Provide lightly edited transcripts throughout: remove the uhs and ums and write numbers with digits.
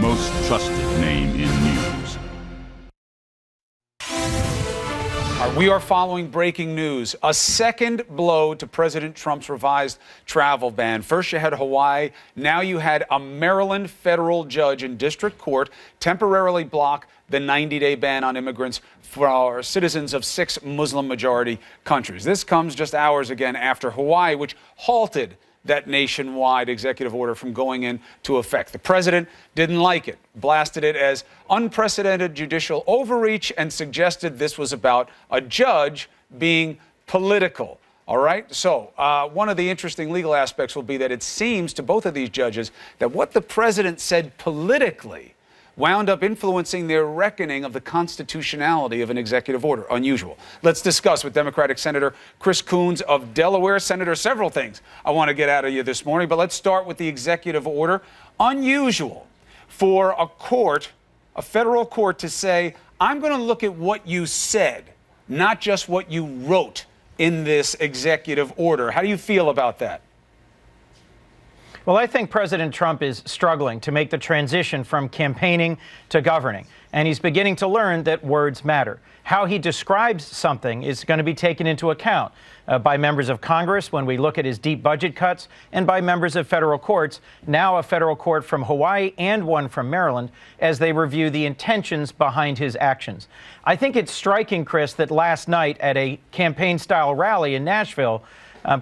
most trusted name in news. We are following breaking news. A second blow to President Trump's revised travel ban. First you had Hawaii. Now you had a Maryland federal judge in district court temporarily block the 90-day ban on immigrants for citizens of 6 Muslim-majority countries. This comes just hours again after Hawaii, which halted that nationwide executive order from going into effect. The president didn't like it, blasted it as unprecedented judicial overreach, and suggested this was about a judge being political. All right. So one of the interesting legal aspects will be that it seems to both of these judges that what the president said politically wound up influencing their reckoning of the constitutionality of an executive order. Unusual. Let's discuss with Democratic Senator Chris Coons of Delaware. Senator, several things I want to get out of you this morning, but let's start with the executive order. Unusual for a court, a federal court, to say, I'm going to look at what you said, not just what you wrote in this executive order. How do you feel about that? Well, I think President Trump is struggling to make the transition from campaigning to governing, and he's beginning to learn that words matter. How he describes something is going to be taken into account by members of Congress when we look at his deep budget cuts, and by members of federal courts, now a federal court from Hawaii and one from Maryland, as they review the intentions behind his actions. I think it's striking, Chris, that last night at a campaign-style rally in Nashville,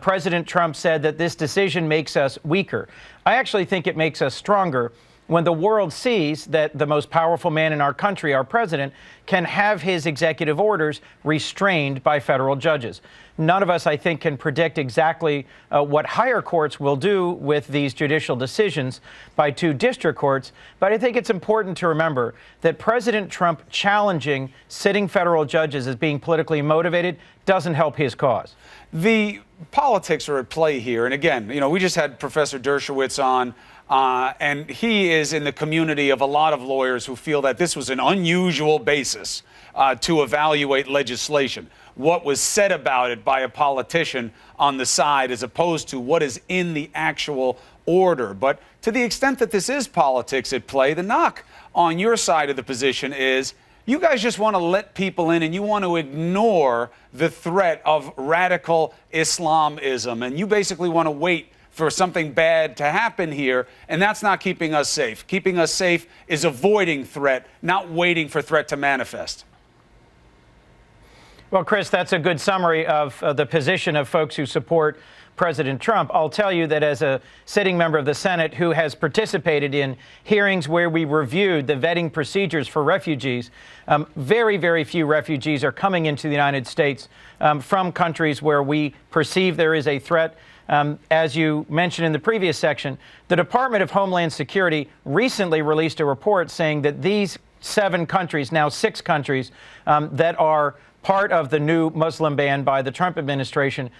President Trump said that this decision makes us weaker. I actually think it makes us stronger when the world sees that the most powerful man in our country, our president, can have his executive orders restrained by federal judges. None of us, I think, can predict exactly what higher courts will do with these judicial decisions by 2 district courts, but I think it's important to remember that President Trump challenging sitting federal judges as being politically motivated doesn't help his cause. The politics are at play here. And again, you know, we just had Professor Dershowitz on, and he is in the community of a lot of lawyers who feel that this was an unusual basis to evaluate legislation. What was said about it by a politician on the side as opposed to what is in the actual order. But to the extent that this is politics at play, the knock on your side of the position is you guys just want to let people in and you want to ignore the threat of radical Islamism. And you basically want to wait for something bad to happen here. And that's not keeping us safe. Keeping us safe is avoiding threat, not waiting for threat to manifest. Well, Chris, that's a good summary of the position of folks who support President Trump. I'll tell you that as a sitting member of the Senate who has participated in hearings where we reviewed the vetting procedures for refugees, very, very few refugees are coming into the United States from countries where we perceive there is a threat. As you mentioned in the previous section, the Department of Homeland Security recently released a report saying that these 7 countries, now 6 countries, that are part of the new Muslim ban by the Trump administration,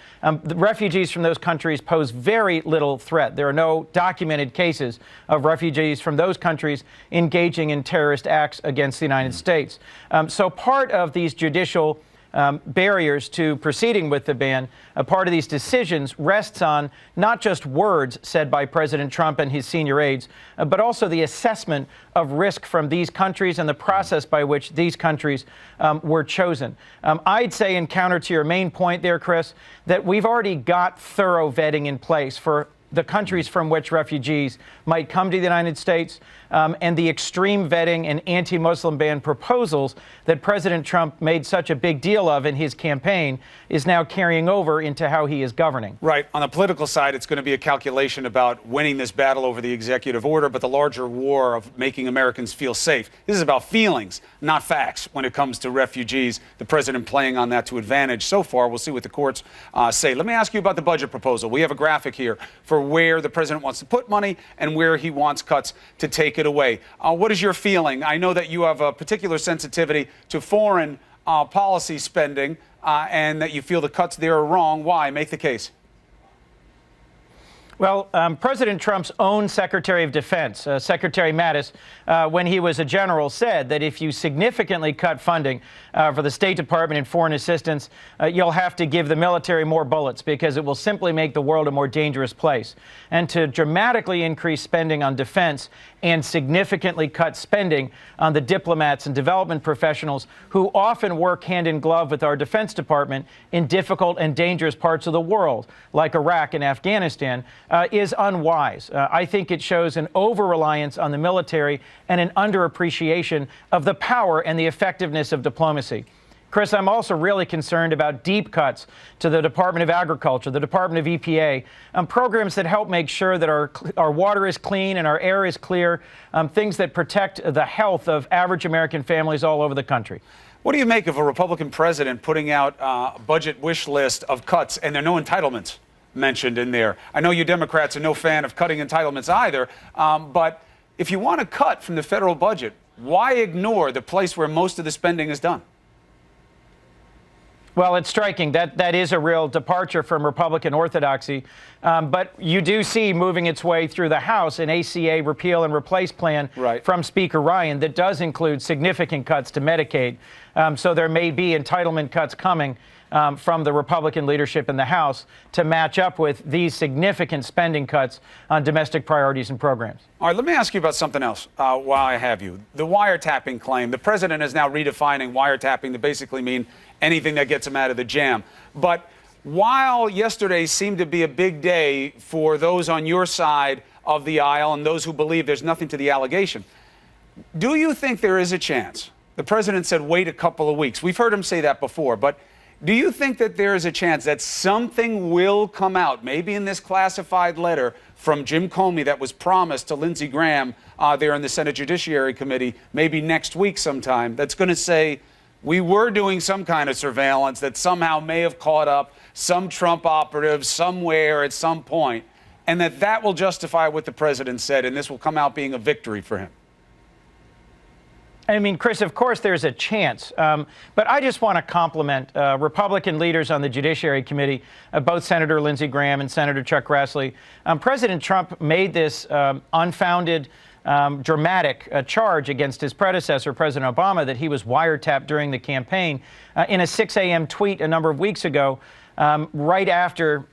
the refugees from those countries pose very little threat. There are no documented cases of refugees from those countries engaging in terrorist acts against the United States. So part of these judicial barriers to proceeding with the ban, a part of these decisions rests on not just words said by President Trump and his senior aides, but also the assessment of risk from these countries and the process by which these countries were chosen. I'd say, in counter to your main point there, Chris, that we've already got thorough vetting in place for the countries from which refugees might come to the United States, and the extreme vetting and anti-Muslim ban proposals that President Trump made such a big deal of in his campaign is now carrying over into how he is governing. Right. On the political side, it's going to be a calculation about winning this battle over the executive order, but the larger war of making Americans feel safe. This is about feelings, not facts, when it comes to refugees. The president playing on that to advantage so far. We'll see what the courts say. Let me ask you about the budget proposal. We have a graphic here for where the president wants to put money and where he wants cuts to take it away. What is your feeling? I know that you have a particular sensitivity to foreign policy spending and that you feel the cuts there are wrong. Why? Make the case. Well, President Trump's own Secretary of Defense, Secretary Mattis, when he was a general, said that if you significantly cut funding for the State Department and foreign assistance, you'll have to give the military more bullets because it will simply make the world a more dangerous place. And to dramatically increase spending on defense and significantly cut spending on the diplomats and development professionals who often work hand in glove with our Defense Department in difficult and dangerous parts of the world, like Iraq and Afghanistan, is unwise. I think it shows an over-reliance on the military and an underappreciation of the power and the effectiveness of diplomacy. Chris, I'm also really concerned about deep cuts to the Department of Agriculture, the Department of EPA, programs that help make sure that our water is clean and our air is clear, things that protect the health of average American families all over the country. What do you make of a Republican president putting out a budget wish list of cuts, and there are no entitlements mentioned in there? I know you Democrats are no fan of cutting entitlements either, but if you want to cut from the federal budget, why ignore the place where most of the spending is done? Well, it's striking. That is a real departure from Republican orthodoxy. But you do see moving its way through the House an ACA repeal and replace plan from Speaker Ryan that does include significant cuts to Medicaid. So there may be entitlement cuts coming from the Republican leadership in the House to match up with these significant spending cuts on domestic priorities and programs. All right, let me ask you about something else while I have you. The wiretapping claim. The president is now redefining wiretapping to basically mean anything that gets him out of the jam. But while yesterday seemed to be a big day for those on your side of the aisle and those who believe there's nothing to the allegation, do you think there is a chance? The president said wait a couple of weeks. We've heard him say that before, but do you think that there is a chance that something will come out, maybe in this classified letter from Jim Comey that was promised to Lindsey Graham there in the Senate Judiciary Committee, maybe next week sometime, that's going to say we were doing some kind of surveillance that somehow may have caught up some Trump operative somewhere at some point, and that will justify what the president said, and this will come out being a victory for him? I mean, Chris, of course there's a chance, but I just want to compliment Republican leaders on the Judiciary Committee, both Senator Lindsey Graham and Senator Chuck Grassley. President Trump made this unfounded, dramatic charge against his predecessor, President Obama, that he was wiretapped during the campaign in a 6 a.m. tweet a number of weeks ago, right after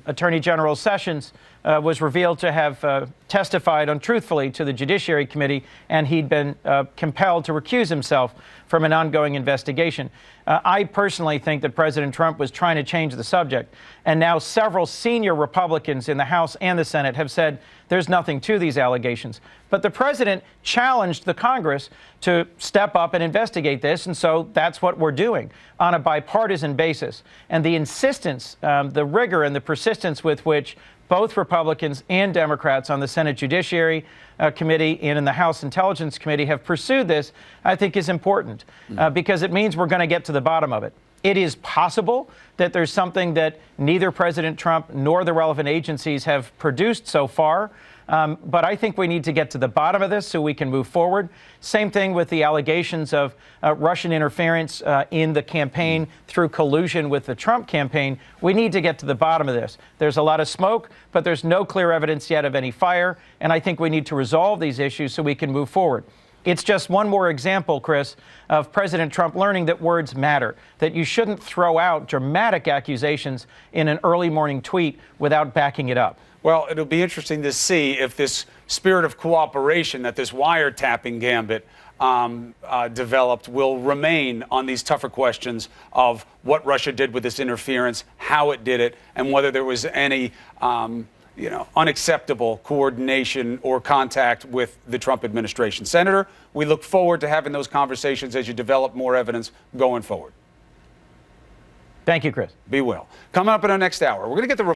Attorney General Sessions was revealed to have testified untruthfully to the Judiciary Committee, and he'd been compelled to recuse himself from an ongoing investigation. I personally think that President Trump was trying to change the subject, and now several senior Republicans in the House and the Senate have said there's nothing to these allegations. But the president challenged the Congress to step up and investigate this, and so that's what we're doing on a bipartisan basis. And the insistence, the rigor and the persistence with which both Republicans and Democrats on the Senate Judiciary Committee and in the House Intelligence Committee have pursued this, I think is important because it means we're going to get to the bottom of it. It is possible that there's something that neither President Trump nor the relevant agencies have produced so far. But I think we need to get to the bottom of this so we can move forward. Same thing with the allegations of Russian interference in the campaign through collusion with the Trump campaign. We need to get to the bottom of this. There's a lot of smoke, but there's no clear evidence yet of any fire. And I think we need to resolve these issues so we can move forward. It's just one more example, Chris, of President Trump learning that words matter, that you shouldn't throw out dramatic accusations in an early morning tweet without backing it up. Well, it'll be interesting to see if this spirit of cooperation that this wiretapping gambit developed will remain on these tougher questions of what Russia did with this interference, how it did it, and whether there was any unacceptable coordination or contact with the Trump administration. Senator, we look forward to having those conversations as you develop more evidence going forward. Thank you, Chris. Be well. Coming up in our next hour, we're going to get the